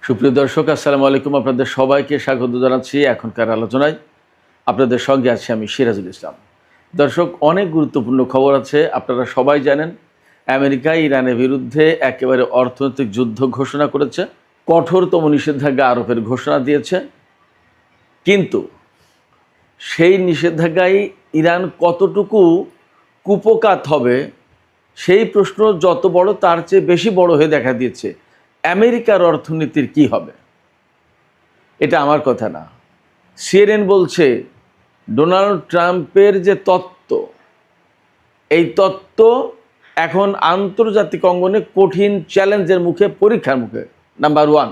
সুপ্রিয় দর্শক, আসসালামু আলাইকুম। আপনাদের সবাইকে স্বাগত জানাচ্ছি এখনকার আলোচনায়। আপনাদের সঙ্গে আছি আমি সিরাজুল ইসলাম। দর্শক, অনেক গুরুত্বপূর্ণ খবর আছে। আপনারা সবাই জানেন, আমেরিকা ইরানের বিরুদ্ধে একেবারে অর্থনৈতিক যুদ্ধ ঘোষণা করেছে, কঠোরতম নিষেধাজ্ঞা আরোপের ঘোষণা দিয়েছে। কিন্তু সেই নিষেধাজ্ঞায় ইরান কতটুকু কুপকাত হবে, সেই প্রশ্ন যত বড় তার চেয়ে বেশি বড় হয়ে দেখা দিয়েছে। আমেরিকার অর্থনীতির কি হবে? এটা আমার কথা না। সিএনএন বলছে ডোনাল্ড ট্রাম্পের যে তত্ত্ব, এই তত্ত্ব এখন আন্তর্জাতিক অঙ্গনে কঠিন চ্যালেঞ্জের মুখে, পরীক্ষার মুখে। নাম্বার 1।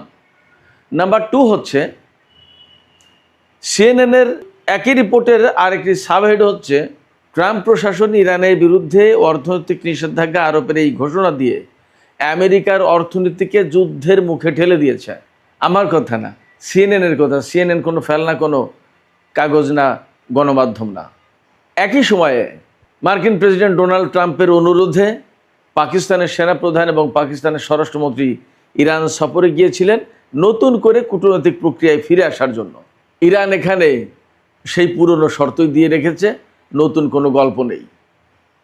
নাম্বার 2 হচ্ছে সিএনএনের একই রিপোর্টের আরেকটি সাবহেড হচ্ছে ট্রাম্প প্রশাসন ইরানের বিরুদ্ধে অর্থনৈতিক নিষেধাজ্ঞা আরোপের এই ঘোষণা দিয়ে আমেরিকার অর্থনীতিকে যুদ্ধের মুখে ঠেলে দিয়েছে। আমার কথা না, সিএনএনের কথা। সিএনএন কোনো ফেলনা, কোনো কাগজ না, গণমাধ্যম না। একই সময়ে মার্কিন প্রেসিডেন্ট ডোনাল্ড ট্রাম্পের অনুরোধে পাকিস্তানের সেনাপ্রধান এবং পাকিস্তানের স্বরাষ্ট্রমন্ত্রী ইরান সফরে গিয়েছিলেন নতুন করে কূটনৈতিক প্রক্রিয়ায় ফিরে আসার জন্য। ইরান এখানে সেই পুরনো শর্তই দিয়ে রেখেছে, নতুন কোনো গল্প নেই।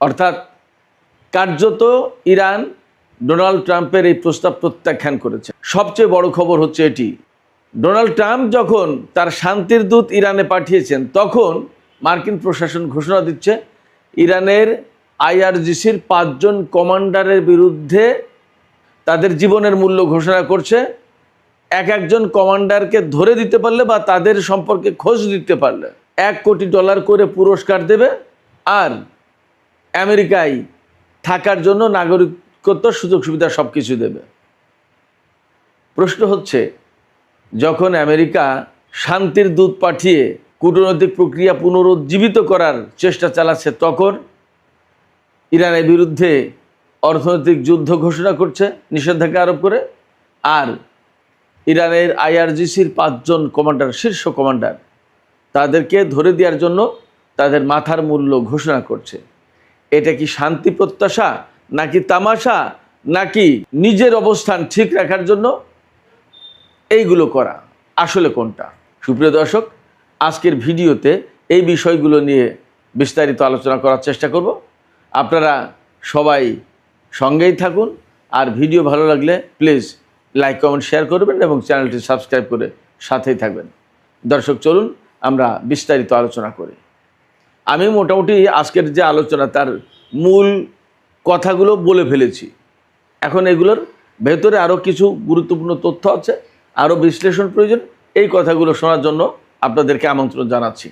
অর্থাৎ কার্যত ইরান ডোনাল্ড ট্রাম্পের এই প্রস্তাব প্রত্যাখ্যান করেছে। সবচেয়ে বড় খবর হচ্ছে এটি, ডোনাল্ড ট্রাম্প যখন তার শান্তির দূত ইরানে পাঠিয়েছেন, তখন মার্কিন প্রশাসন ঘোষণা দিচ্ছে ইরানের আইআরজিসির 5 জন কমান্ডারের বিরুদ্ধে তাদের জীবনের মূল্য ঘোষণা করছে। একজন কমান্ডারকে ধরে দিতে পারলে বা তাদের সম্পর্কে খোঁজ দিতে পারলে $1 কোটি করে পুরস্কার দেবে, আর আমেরিকায় থাকার জন্য নাগরিকত্ব, সুযোগ সুবিধা সব কিছু দেবে। প্রশ্ন হচ্ছে, যখন আমেরিকা শান্তির দূত পাঠিয়ে কূটনৈতিক প্রক্রিয়া পুনরুজ্জীবিত করার চেষ্টা চালাচ্ছে, তখন ইরানের বিরুদ্ধে অর্থনৈতিক যুদ্ধ ঘোষণা করছে নিষেধাজ্ঞা আরোপ করে, আর ইরানের আইআরজিসির 5 জন কমান্ডার, শীর্ষ কমান্ডার, তাদেরকে ধরে দেওয়ার জন্য তাদের মাথার মূল্য ঘোষণা করছে। এটা কি শান্তি প্রত্যাশা, নাকি তামাশা, নাকি নিজের অবস্থান ঠিক রাখার জন্য এইগুলো করা? আসলে কোনটা? সুপ্রিয় দর্শক, আজকের ভিডিওতে এই বিষয়গুলো নিয়ে বিস্তারিত আলোচনা করার চেষ্টা করব। আপনারা সবাই সঙ্গেই থাকুন, আর ভিডিও ভালো লাগলে প্লিজ লাইক, কমেন্ট, শেয়ার করবেন এবং চ্যানেলটি সাবস্ক্রাইব করে সাথেই থাকবেন। দর্শক, চলুন আমরা বিস্তারিত আলোচনা করি। আমি মোটামুটি আজকের যে আলোচনা, তার মূল কথাগুলো বলে ফেলেছি। এখন এগুলোর ভেতরে আরও কিছু গুরুত্বপূর্ণ তথ্য আছে, আরও বিশ্লেষণ প্রয়োজন। এই কথাগুলো শোনার জন্য আপনাদেরকে আমন্ত্রণ জানাচ্ছি।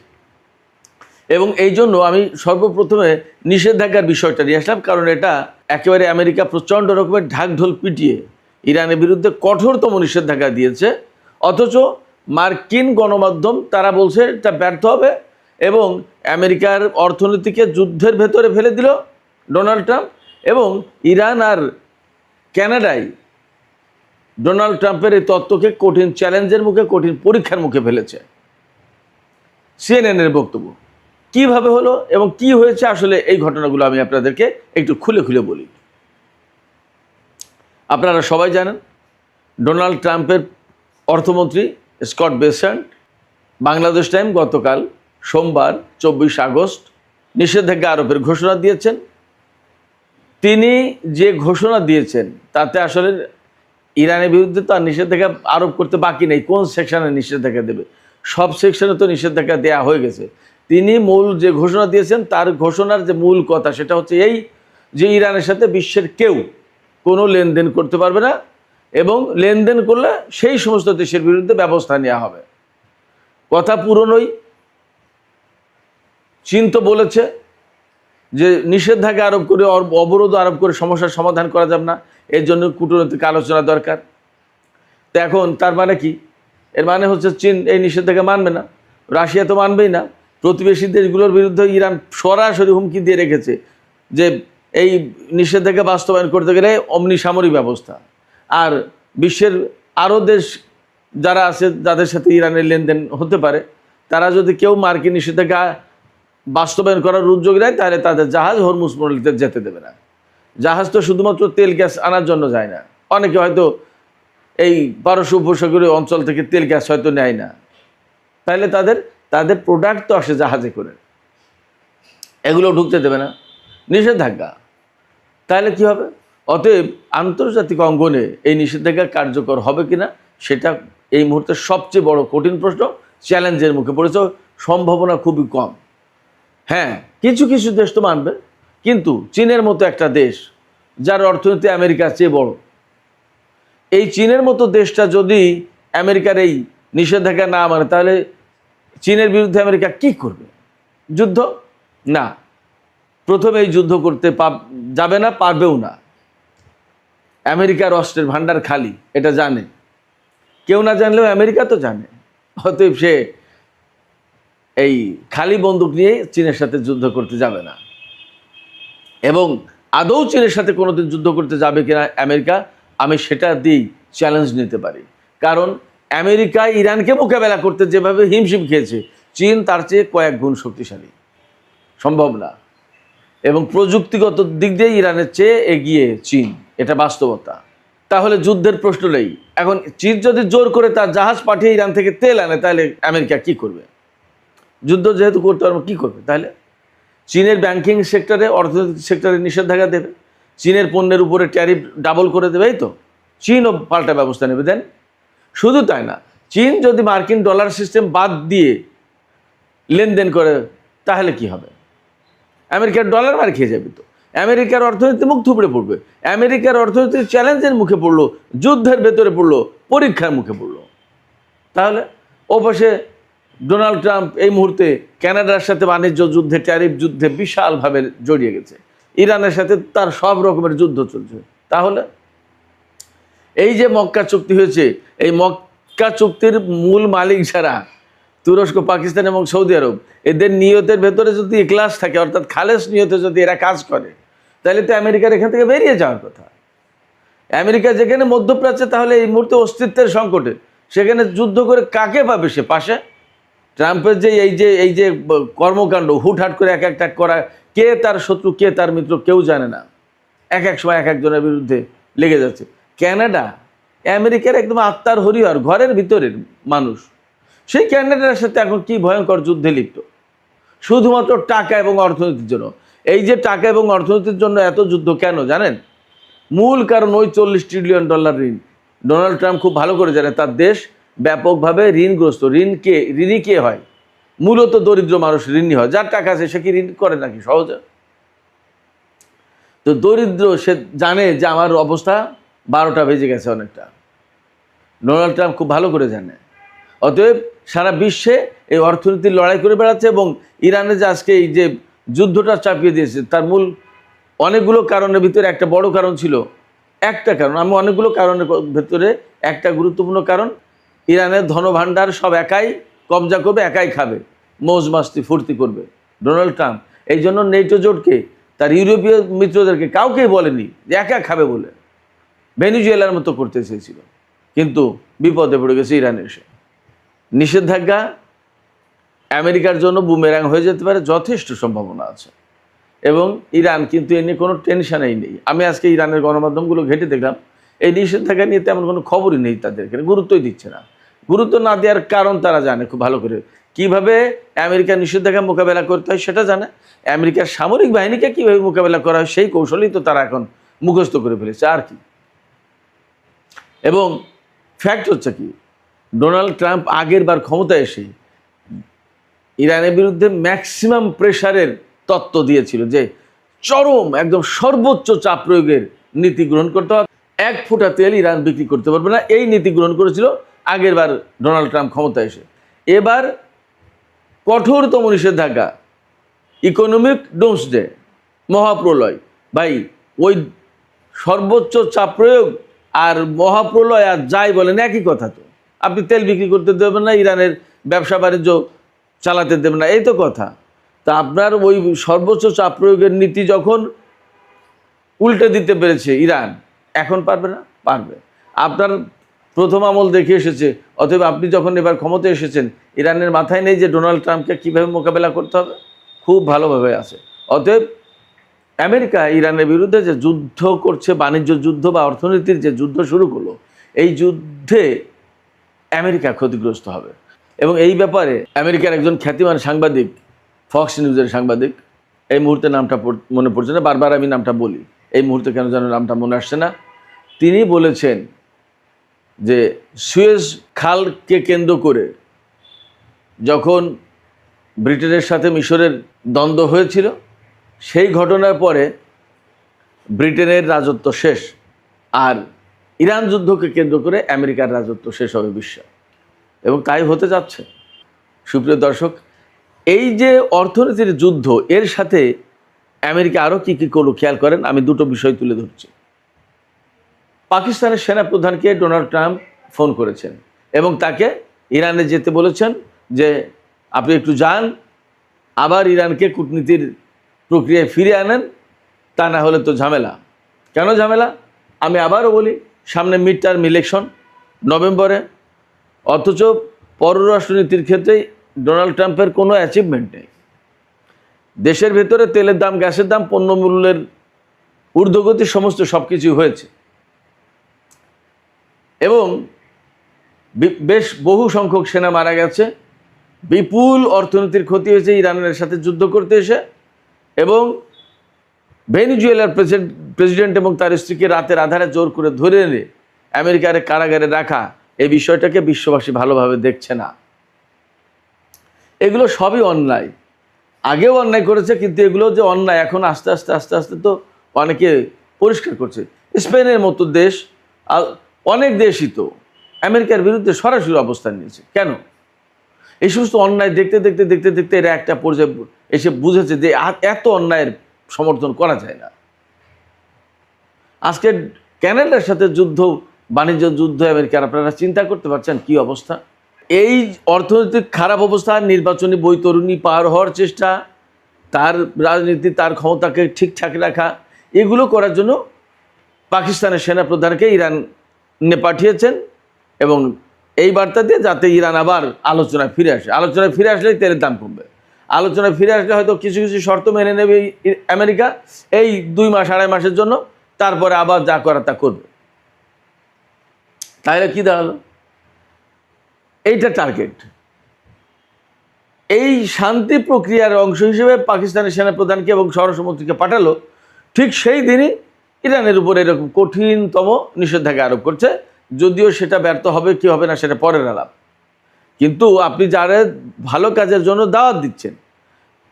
এবং এই জন্য আমি সর্বপ্রথমে নিষেধাজ্ঞার বিষয়টা নিয়ে আসলাম, কারণ এটা একেবারে আমেরিকা প্রচণ্ড রকমের ঢাকঢোল পিটিয়ে ইরানের বিরুদ্ধে কঠোরতম নিষেধাজ্ঞা দিয়েছে, অথচ মার্কিন গণমাধ্যম তারা বলছে এটা ব্যর্থ হবে এবং আমেরিকার অর্থনীতিকে যুদ্ধের ভেতরে ফেলে দিল ডোনাল্ড ট্রাম্প। এবং ইরান আর কানাডায় ডোনাল্ড ট্রাম্পের এই তত্ত্বকে কঠিন চ্যালেঞ্জের মুখে, কঠিন পরীক্ষার মুখে ফেলেছে। সিএনএনের বক্তব্য কিভাবে হলো এবং কি হয়েছে, আসলে এই ঘটনাগুলো আমি আপনাদেরকে একটু খুলে খুলে বলি। আপনারা সবাই জানেন, ডোনাল্ড ট্রাম্পের অর্থমন্ত্রী স্কট বেসেন্ট বাংলাদেশ টাইম গতকাল সোমবার 24 আগস্ট নিষেধাজ্ঞা আরোপের ঘোষণা দিয়েছেন। তিনি যে ঘোষণা দিয়েছেন তাতে আসলে ইরানের বিরুদ্ধে তো আর নিষেধাজ্ঞা আরোপ করতে বাকি নেই। কোন সেকশনে নিষেধাজ্ঞা দেবে? সব সেকশনে তো নিষেধাজ্ঞা দেওয়া হয়ে গেছে। তিনি মূল যে ঘোষণা দিয়েছেন, তার ঘোষণার যে মূল কথা সেটা হচ্ছে এই, যে ইরানের সাথে বিশ্বের কেউ কোনো লেনদেন করতে পারবে না, এবং লেনদেন করলে সেই সমস্ত দেশের বিরুদ্ধে ব্যবস্থা নেওয়া হবে। কথা পুরনোই। চীন তো বলেছে যে নিষেধাজ্ঞা আরোপ করে, অবরোধ আরোপ করে সমস্যার সমাধান করা যাবে না, এর জন্য কূটনৈতিক আলোচনা দরকার। তো এখন তার মানে কি? এর মানে হচ্ছে চীন এই নিষেধাজ্ঞা মানবে না, রাশিয়া তো মানবেই না। প্রতিবেশী দেশগুলোর বিরুদ্ধে ইরান সরাসরি হুমকি দিয়ে রেখেছে যে এই নিষেধাজ্ঞা বাস্তবায়ন করতে গেলে অমনি সামরিক ব্যবস্থা। আর বিশ্বের আরও দেশ যারা আছে, যাদের সাথে ইরানের লেনদেন হতে পারে, তারা যদি কেউ মার্কিন নিষেধাজ্ঞা বাস্তবায়ন করার উদ্যোগ নেয়, তাহলে তাদের জাহাজ হরমুজ প্রণালীতে যেতে দেবে না। জাহাজ তো শুধুমাত্র তেল গ্যাস আনার জন্য যায় না, অনেকে হয়তো এই পারস্য উপসাগরীয় অঞ্চল থেকে তেল গ্যাস হয়তো নেয় না, তাহলে তাদের প্রোডাক্ট তো আসে জাহাজে করে, এগুলো ঢুকতে দেবে না, নিষেধাজ্ঞা। তাহলে কি হবে? অতএব আন্তর্জাতিক অঙ্গনে এই নিষেধাজ্ঞা কার্যকর হবে কিনা সেটা এই মুহূর্তে সবচেয়ে বড় কঠিন প্রশ্ন, চ্যালেঞ্জের মুখে পড়েছে, সম্ভাবনা খুবই কম। হ্যাঁ, কিছু কিছু দেশ তো মানবে, কিন্তু চীনের মতো একটা দেশ যার অর্থনীতি আমেরিকার চেয়ে বড়, এই চীনের মতো দেশটা যদি আমেরিকার এই নিষেধাজ্ঞা না মানে, তাহলে চীনের বিরুদ্ধে আমেরিকা কি করবে? যুদ্ধ? না, প্রথমে এই যুদ্ধ করতে যাবে না, পারবেও না। আমেরিকার অস্ত্রের ভান্ডার খালি, এটা জানে, কেউ না জানলেও আমেরিকা তো জানে। অতএব সে এই খালি বন্দুক নিয়ে চীনের সাথে যুদ্ধ করতে যাবে না। এবং আদৌ চীনের সাথে কোনোদিন যুদ্ধ করতে যাবে কিনা আমেরিকা, আমি সেটা দিয়েই চ্যালেঞ্জ নিতে পারি। কারণ আমেরিকা ইরানকে মোকাবেলা করতে যেভাবে হিমশিম খেয়েছে, চীন তার চেয়ে কয়েক গুণ শক্তিশালী, সম্ভব না। এবং প্রযুক্তিগত দিক দিয়ে ইরানের চেয়ে এগিয়ে চীন, এটা বাস্তবতা। তাহলে যুদ্ধের প্রশ্ন নেই। এখন চীন যদি জোর করে তার জাহাজ পাঠিয়ে ইরান থেকে তেল আনে, তাহলে আমেরিকা কি করবে? যুদ্ধ যেহেতু করতে পারবে, কী করবে? তাহলে চীনের ব্যাংকিং সেক্টরে, অর্থনৈতিক সেক্টরে নিষেধাজ্ঞা দেবে, চীনের পণ্যের উপরে ট্যারিফ ডাবল করে দেবে, এই তো চীনও পাল্টা ব্যবস্থা নেবে। দেন শুধু তাই না, চীন যদি মার্কিন ডলার সিস্টেম বাদ দিয়ে লেনদেন করে, তাহলে কি হবে? আমেরিকার ডলার মার খেয়ে যাবে, তো আমেরিকার অর্থনীতি মুখ থুবড়ে পড়বে, আমেরিকার অর্থনীতি চ্যালেঞ্জের মুখে পড়লো, যুদ্ধের ভেতরে পড়লো, পরীক্ষার মুখে পড়লো। তাহলে ওপাশে ডোনাল্ড ট্রাম্প এই মুহূর্তে কানাডার সাথে বাণিজ্য যুদ্ধে, ট্যারিফ যুদ্ধে বিশালভাবে জড়িয়ে গেছে, ইরানের সাথে তার সব রকমের যুদ্ধ চলছে। তাহলে এই যে মক্কা চুক্তি হয়েছে, এই মক্কা চুক্তির মূল মালিক যারা তুরস্ক, পাকিস্তান এবং সৌদি আরব, এদের নিয়তের ভেতরে যদি ইখলাস থাকে, অর্থাৎ খালেস নিয়তে যদি এরা কাজ করে, তাহলে তো আমেরিকার এখান থেকে বেরিয়ে যাওয়ার কথা। আমেরিকা যেখানে মধ্যপ্রাচ্যে তাহলে এই মুহূর্তে অস্তিত্বের সংকটে, সেখানে যুদ্ধ করে কাকে পাবে সে পাশে? ট্রাম্পের যে এই যে কর্মকাণ্ড, হুটহাট করে এক একটা করা, কে তার শত্রু কে তার মিত্র কেউ জানে না, এক এক সময় এক একজনের বিরুদ্ধে লেগে যাচ্ছে। কানাডা আমেরিকার একদম আত্মার হরিহর, ঘরের ভিতরের মানুষ, সেই ক্যানাডার সাথে এখন কি ভয়ঙ্কর যুদ্ধে লিপ্ত, শুধুমাত্র টাকা এবং অর্থনীতির জন্য। এই যে টাকা এবং অর্থনীতির জন্য এত যুদ্ধ কেন জানেন? মূল কারণ ওই $40 ট্রিলিয়ন ঋণ। ডোনাল্ড ট্রাম্প খুব ভালো করে জানে তার দেশ ব্যাপকভাবে ঋণগ্রস্ত। ঋণী কে হয়? মূলত দরিদ্র মানুষ ঋণী হয়। যার টাকা আছে সে কি ঋণ করে নাকি সহজে? তো দরিদ্র সে জানে যে আমার অবস্থা 12টা বেজে গেছে অনেকটা। ডোনাল্ড ট্রাম্প খুব ভালো করে জানে। অতএব সারা বিশ্বে এই অর্থনীতির লড়াই করে বেড়াচ্ছে, এবং ইরানে যে আজকে এই যে যুদ্ধটা চাপিয়ে দিয়েছে, তার মূল অনেকগুলো কারণের ভিতরে একটা বড় কারণ ছিল, একটা কারণ, আমি অনেকগুলো কারণের ভেতরে একটা গুরুত্বপূর্ণ কারণ, ইরানের ধনভাণ্ডার সব একাই কবজা করবে, একাই খাবে, মৌজ মাস্তি ফুর্তি করবে ডোনাল্ড ট্রাম্প। এই জন্য নেটো জোটকে, তার ইউরোপীয় মিত্রদেরকে কাউকেই বলেনি যে একা খাবে বলে, ভেনিজুয়েলার মতো করতে চেয়েছিল, কিন্তু বিপদে পড়ে গেছে ইরান এসে। নিষেধাজ্ঞা আমেরিকার জন্য বুমেরাং হয়ে যেতে পারে, যথেষ্ট সম্ভাবনা আছে। এবং ইরান কিন্তু এ নিয়ে কোনো টেনশনেই নেই। আমি আজকে ইরানের গণমাধ্যমগুলো ঘেঁটে দেখলাম, এই নিষেধাজ্ঞা নিয়ে তেমন কোনো খবরই নেই, তাদের এখানে গুরুত্বই দিচ্ছে না। গুরুত্ব না দেওয়ার কারণ তারা জানে খুব ভালো করে, কিভাবে আমেরিকার নিষেধাজ্ঞা মোকাবেলা করতে হয় সেটা জানে, আমেরিকার সামরিক বাহিনীকে কীভাবে মোকাবেলা করা হয় সেই কৌশলই তো তারা এখন মুখস্থ করে ফেলেছে, আর কি। এবং ফ্যাক্ট হচ্ছে কি, ডোনাল্ড ট্রাম্প আগের বার ক্ষমতায় এসে ইরানের বিরুদ্ধে ম্যাক্সিমাম প্রেশারের তত্ত্ব দিয়েছিল, যে চরম একদম সর্বোচ্চ চাপ প্রয়োগের নীতি গ্রহণ করতে হবে, 1 ফুটা তেল ইরান বিক্রি করতে পারবে না, এই নীতি গ্রহণ করেছিল আগের বার ডোনাল্ড ট্রাম্প ক্ষমতায় এসে। এবার কঠোরতম নিষেধাজ্ঞা, ইকোনমিক ডোমসডে, মহাপ্রলয়। ভাই, ওই সর্বোচ্চ চাপ প্রয়োগ আর মহাপ্রলয় আর যাই বলেন একই কথা। তো আপনি তেল বিক্রি করতে দেবেন না, ইরানের ব্যবসা বাণিজ্য চালাতে দেবেন না, এই তো কথা। তা আপনার ওই সর্বোচ্চ চাপ প্রয়োগের নীতি যখন উল্টে দিতে পেরেছে ইরান, এখন পারবে না? পারবে। আপনার প্রথম আমল দেখে এসেছে, অতএব আপনি যখন এবার ক্ষমতায় এসেছেন, ইরানের মাথায় নেই যে ডোনাল্ড ট্রাম্পকে কীভাবে মোকাবেলা করতে হবে, খুব ভালোভাবে আছে। অতএব আমেরিকা ইরানের বিরুদ্ধে যে যুদ্ধ করছে, বাণিজ্য যুদ্ধ বা অর্থনীতির যে যুদ্ধ শুরু করলো, এই যুদ্ধে আমেরিকা ক্ষতিগ্রস্ত হবে। এবং এই ব্যাপারে আমেরিকার একজন খ্যাতিমান সাংবাদিক, ফক্স নিউজের সাংবাদিক, এই মুহূর্তে নামটা মনে পড়ছে না, বারবার আমি নামটা বলি, এই মুহূর্তে কেন যেন নামটা মনে আসছে না, তিনি বলেছেন যে সুয়েজ খালকে কেন্দ্র করে যখন ব্রিটেনের সাথে মিশরের দ্বন্দ্ব হয়েছিল, সেই ঘটনার পরে ব্রিটেনের রাজত্ব শেষ, আর ইরান যুদ্ধকে কেন্দ্র করে আমেরিকার রাজত্ব শেষ হবে বিশ্বে, এবং তাই হতে যাচ্ছে। সুপ্রিয় দর্শক, এই যে অর্থনীতির যুদ্ধ, এর সাথে আমেরিকা আরও কী কী করলো খেয়াল করেন। আমি দুটো বিষয় তুলে ধরছি। পাকিস্তানের সেনাপ্রধানকে ডোনাল্ড ট্রাম্প ফোন করেছেন এবং তাকে ইরানে যেতে বলেছেন যে আপনি একটু যান, আবার ইরানকে কূটনীতির প্রক্রিয়ায় ফিরে আনেন, তা না হলে তো ঝামেলা। কেন ঝামেলা? আমি আবারও বলি, সামনে মিড টার্ম ইলেকশন নভেম্বরে, অথচ পররাষ্ট্রনীতির ক্ষেত্রে ডোনাল্ড ট্রাম্পের কোনো অ্যাচিভমেন্ট নেই। দেশের ভেতরে তেলের দাম, গ্যাসের দাম, পণ্যমূল্যের ঊর্ধ্বগতি, সমস্ত সব কিছুই হয়েছে, এবং বেশ বহু সংখ্যক সেনা মারা গেছে, বিপুল অর্থনীতির ক্ষতি হয়েছে ইরানের সাথে যুদ্ধ করতে এসে, এবং ভেনিজুয়েলার প্রেসিডেন্ট এবং তার স্ত্রীকে রাতের আধারে জোর করে ধরে এনে আমেরিকার কারাগারে রাখা, এই বিষয়টাকে বিশ্ববাসী ভালোভাবে দেখছে না। এগুলো সবই অন্যায়, আগেও অন্যায় করেছে, কিন্তু এগুলো যে অন্যায় এখন আস্তে আস্তে আস্তে আস্তে তো অনেকে পরিষ্কার করছে। স্পেনের মতো দেশ, অনেক দেশই তো আমেরিকার বিরুদ্ধে সরাসরি অবস্থান নিয়েছে। কেন? এই সমস্ত অন্যায় দেখতে দেখতে দেখতে দেখতে এরা একটা পর্যায়ে এসে বুঝেছে যে এত অন্যায়ের সমর্থন করা যায় না। আজকে ক্যানাডার সাথে বাণিজ্য যুদ্ধ আমেরিকার, আপনারা চিন্তা করতে পারছেন কি অবস্থা? এই অর্থনৈতিক খারাপ অবস্থা, নির্বাচনী বৈতরণী পার হওয়ার চেষ্টা, তার রাজনীতি, তার ক্ষমতাকে ঠিকঠাক রাখা, এগুলো করার জন্য পাকিস্তানের সেনাপ্রধানকে ইরানে পাঠিয়েছেন, এবং এই বার্তা দিয়ে যাতে ইরান আবার আলোচনায় ফিরে আসে। আলোচনায় ফিরে আসলেই তেলের দাম কমবে। আলোচনায় ফিরে আসলে হয়তো কিছু কিছু শর্ত মেনে নেবে আমেরিকা এই 2 মাস 2.5 মাসের জন্য, তারপরে আবার যা করা তা করবে। তাহলে কি দাঁড়ালো? এইটা টার্গেট। এই শান্তি প্রক্রিয়ার অংশ হিসেবে পাকিস্তানের সেনাপ্রধানকে এবং স্বরাষ্ট্রমন্ত্রীকে পাঠালো, ঠিক সেই দিনই ইরানের উপর এরকম কঠিনতম নিষেধাজ্ঞা আরোপ করছে। যদিও সেটা ব্যর্থ হবে কি হবে না সেটা পরের আলাপ, কিন্তু আপনি যারা ভালো কাজের জন্য দাওয়াত দিচ্ছেন,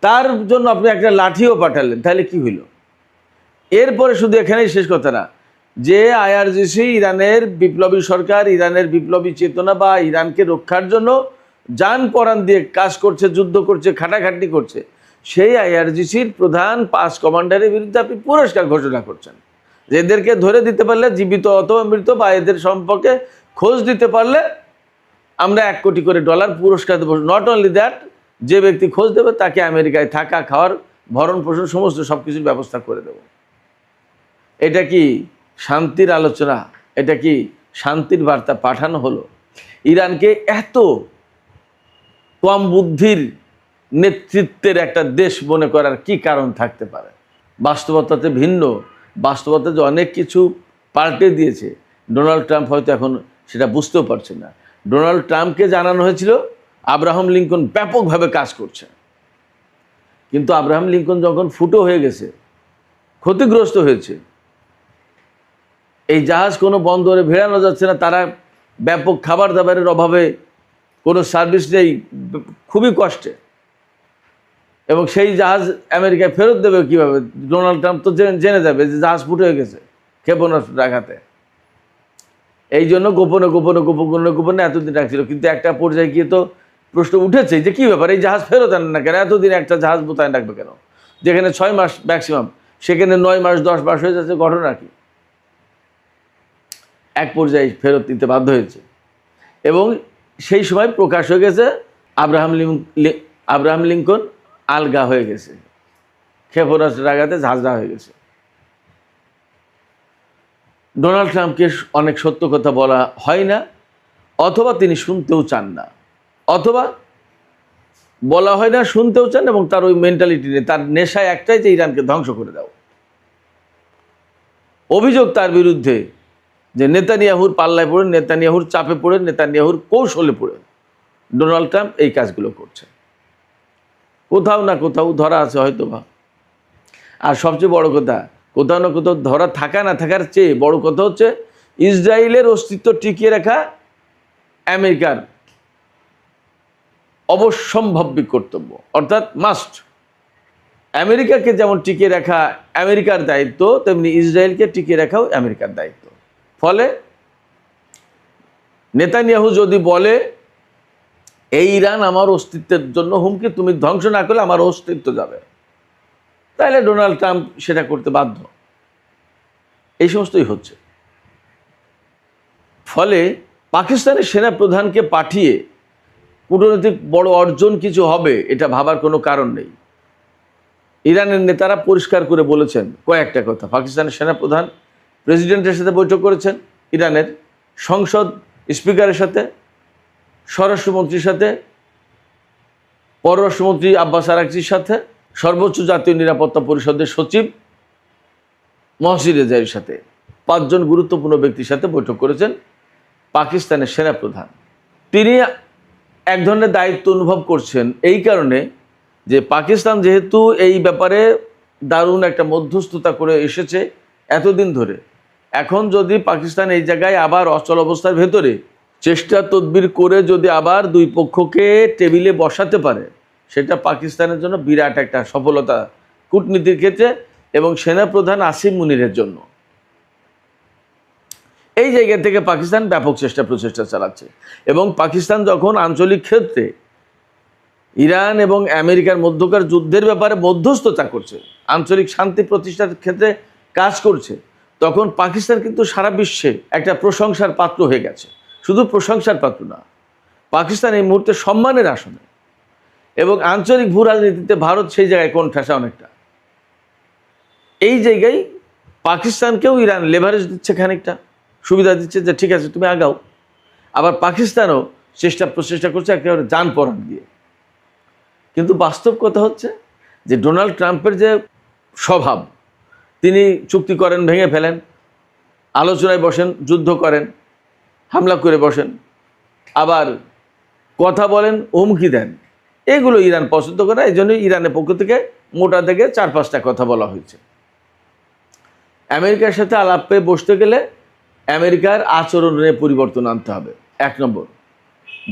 তার জন্য আপনি একটা লাঠিও পাঠালেন, তাহলে কি হইল? এরপরে শুধু এখানেই শেষ কথা না, যে আইআরজিসি, ইরানের বিপ্লবী সরকার, ইরানের বিপ্লবী চেতনা বা ইরানকে রক্ষার জন্য জান পরাণ দিয়ে কাজ করছে, যুদ্ধ করছে, খাটাখাটনি করছে, সেই আইআরজিসির প্রধান 5 কমান্ডারের বিরুদ্ধে আপনি পুরস্কার ঘোষণা করছেন। এদেরকে ধরে দিতে পারলে, জীবিত অথবা মৃত, বা এদের সম্পর্কে খোঁজ দিতে পারলে আমরা $1 কোটি করে পুরস্কার দেবো। নট অনলি দ্যাট, যে ব্যক্তি খোঁজ দেবে তাকে আমেরিকায় থাকা, খাওয়ার, ভরণ পোষণ সমস্ত সব কিছুর ব্যবস্থা করে দেব। এটা কি শান্তির আলোচনা? এটা কি শান্তির বার্তা পাঠানো হলো? ইরানকে এত কম বুদ্ধির নেতৃত্বের একটা দেশ মনে করার কি কারণ থাকতে পারে? বাস্তবতাতে ভিন্ন, বাস্তবতা যে অনেক কিছু পাল্টে দিয়েছে, ডোনাল্ড ট্রাম্প হয়তো এখন সেটা বুঝতেও পারছে না। ডোনাল্ড ট্রাম্পকে জানানো হয়েছিল আব্রাহাম লিঙ্কন ব্যাপকভাবে কাজ করছে, কিন্তু আব্রাহাম লিঙ্কন যখন ফুটো হয়ে গেছে, ক্ষতিগ্রস্ত হয়েছে, এই জাহাজ কোনো বন্দরে ভেড়ানো যাচ্ছে না, তারা ব্যাপক খাবার দাবারের অভাবে, কোনো সার্ভিস নেই, খুবই কষ্টে, এবং সেই জাহাজ আমেরিকায় ফেরত দেবে কীভাবে? ডোনাল্ড ট্রাম্প তো জেনে যাবে যে জাহাজ ফুটো হয়ে গেছে ক্ষেপণাস্ত্র আঘাতে। এই জন্য গোপনে গোপনে গোপনে গোপনে এতদিন রাখছিল, কিন্তু একটা পর্যায়ে গিয়ে তো প্রশ্ন উঠেছে যে কী ব্যাপার, এই জাহাজ ফেরত আনেন না কেন? এতদিন একটা জাহাজ মোতায়েন রাখবে কেন? যেখানে 6 মাস ম্যাক্সিমাম, সেখানে 9 মাস 10 মাস হয়ে যাচ্ছে। ঘটনা কি? এক পর্যায়ে ফেরত নিতে বাধ্য হয়েছে, এবং সেই সময় প্রকাশ হয়ে গেছে আব্রাহাম লিঙ্কন আলগা হয়ে গেছে, ক্ষেপণাস্ত্রের আঘাতে ঝাঁঝরা হয়ে গেছে। ডোনাল্ড ট্রাম্পকে অনেক সত্য কথা বলা হয় না, অথবা তিনি শুনতেও চান না, অথবা বলা হয় না, শুনতেও চান, এবং তার ওই মেন্টালিটি নেই। তার নেশায় একটাই যে ইরানকে ধ্বংস করে দাও। অভিযোগ তার বিরুদ্ধে যে নেতানিয়াহুর পাল্লায় পড়ে, নেতানিয়াহুর চাপে পড়ে, নেতানিয়াহুর কৌশলে পড়ে ডোনাল্ড ট্রাম্প এই কাজগুলো করছে। কোথাও না কোথাও ধরা আছে হয়তো বা। আর সবচেয়ে বড় কথা, কোথাও না কোথাও ধরা থাকা না থাকার চেয়ে বড় কথা হচ্ছে ইসরায়েলের অস্তিত্ব টিকিয়ে রাখা আমেরিকার অবশ্যম্ভাব্য কর্তব্য, অর্থাৎ মাস্ট। আমেরিকাকে যেমন টিকিয়ে রাখা আমেরিকার দায়িত্ব, তেমনি ইসরায়েলকে টিকিয়ে রাখাও আমেরিকার দায়িত্ব। ফলে নেতানিয়াহু যদি বলে এই ইরান আমার অস্তিত্বের জন্য হুমকি, তুমি ধ্বংস না করলে আমার অস্তিত্ব যাবে, তাহলে ডোনাল্ড ট্রাম্প সেটা করতে বাধ্য। এই সমস্তই হচ্ছে। ফলে পাকিস্তানের সেনাপ্রধানকে পাঠিয়ে কূটনৈতিক বড় অর্জন কিছু হবে এটা ভাবার কোনো কারণ নেই। ইরানের নেতারা পরিষ্কার করে বলেছেন কয়েকটা কথা। পাকিস্তানের সেনাপ্রধান প্রেসিডেন্টের সাথে বৈঠক করেছেন, ইরানের সংসদ স্পিকারের সাথে, স্বরাষ্ট্রমন্ত্রীর সাথে, পররাষ্ট্রমন্ত্রী আব্বাস আরাকচির সাথে, সর্বোচ্চ জাতীয় নিরাপত্তা পরিষদের সচিব মহসিন রেজাইর সাথে, 5 জন গুরুত্বপূর্ণ ব্যক্তির সাথে বৈঠক করেছেন পাকিস্তানের সেনাপ্রধান। তিনি এক ধরনের দায়িত্ব অনুভব করছেন এই কারণে যে পাকিস্তান যেহেতু এই ব্যাপারে দারুণ একটা মধ্যস্থতা করে এসেছে এতদিন ধরে, এখন যদি পাকিস্তান এই জায়গায় আবার অচল অবস্থার ভেতরে চেষ্টা তদবির করে যদি আবার দুই পক্ষকে টেবিলে বসাতে পারে, সেটা পাকিস্তানের জন্য বিরাট একটা সফলতা কূটনীতির ক্ষেত্রে এবং সেনাপ্রধান আসিম মুনিরের জন্য। এই জায়গা থেকে পাকিস্তান ব্যাপক প্রচেষ্টা চালাচ্ছে। এবং পাকিস্তান যখন আঞ্চলিক ক্ষেত্রে ইরান এবং আমেরিকার মধ্যকার যুদ্ধের ব্যাপারে মধ্যস্থতা করছে, আঞ্চলিক শান্তি প্রতিষ্ঠার ক্ষেত্রে কাজ করছে, তখন পাকিস্তান কিন্তু সারা বিশ্বে একটা প্রশংসার পাত্র হয়ে গেছে। শুধু প্রশংসার পাত্র না, পাকিস্তান এই মুহূর্তে সম্মানের আসনে, এবং আঞ্চলিক ভূ রাজনীতিতে ভারত সেই জায়গায় কোণঠাসা অনেকটা। এই জায়গায় পাকিস্তানকেও ইরান লেভারেজ দিচ্ছে, খানিকটা সুবিধা দিচ্ছে যে ঠিক আছে তুমি আগাও। আবার পাকিস্তানও প্রচেষ্টা করছে একেবারে জান পরাণ দিয়ে। কিন্তু বাস্তব কথা হচ্ছে যে ডোনাল্ড ট্রাম্পের যে স্বভাব, তিনি চুক্তি করেন, ভেঙে ফেলেন, আলোচনায় বসেন, যুদ্ধ করেন, হামলা করে বসেন, আবার কথা বলেন, হুমকি দেন, এগুলো ইরান পছন্দ করে। এই জন্যই ইরানের পক্ষ থেকে মোটা থেকে 4-5টা কথা বলা হয়েছে। আমেরিকার সাথে আলাপে বসতে গেলে আমেরিকার আচরণে পরিবর্তন আনতে হবে, 1 নম্বর।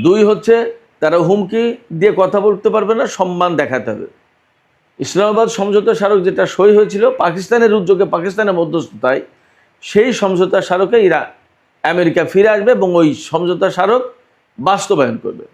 2 হচ্ছে তারা হুমকি দিয়ে কথা বলতে পারবে না, সম্মান দেখাতে হবে। ইসলামাবাদ সমঝোতা স্মারক যেটা সই হয়েছিল পাকিস্তানের উদ্যোগে, পাকিস্তানের মধ্যস্থতায়, সেই সমঝোতা স্মারকে আমেরিকা ফিরে আসবে এবং ওই সমঝোতা স্মারক বাস্তবায়ন করবে।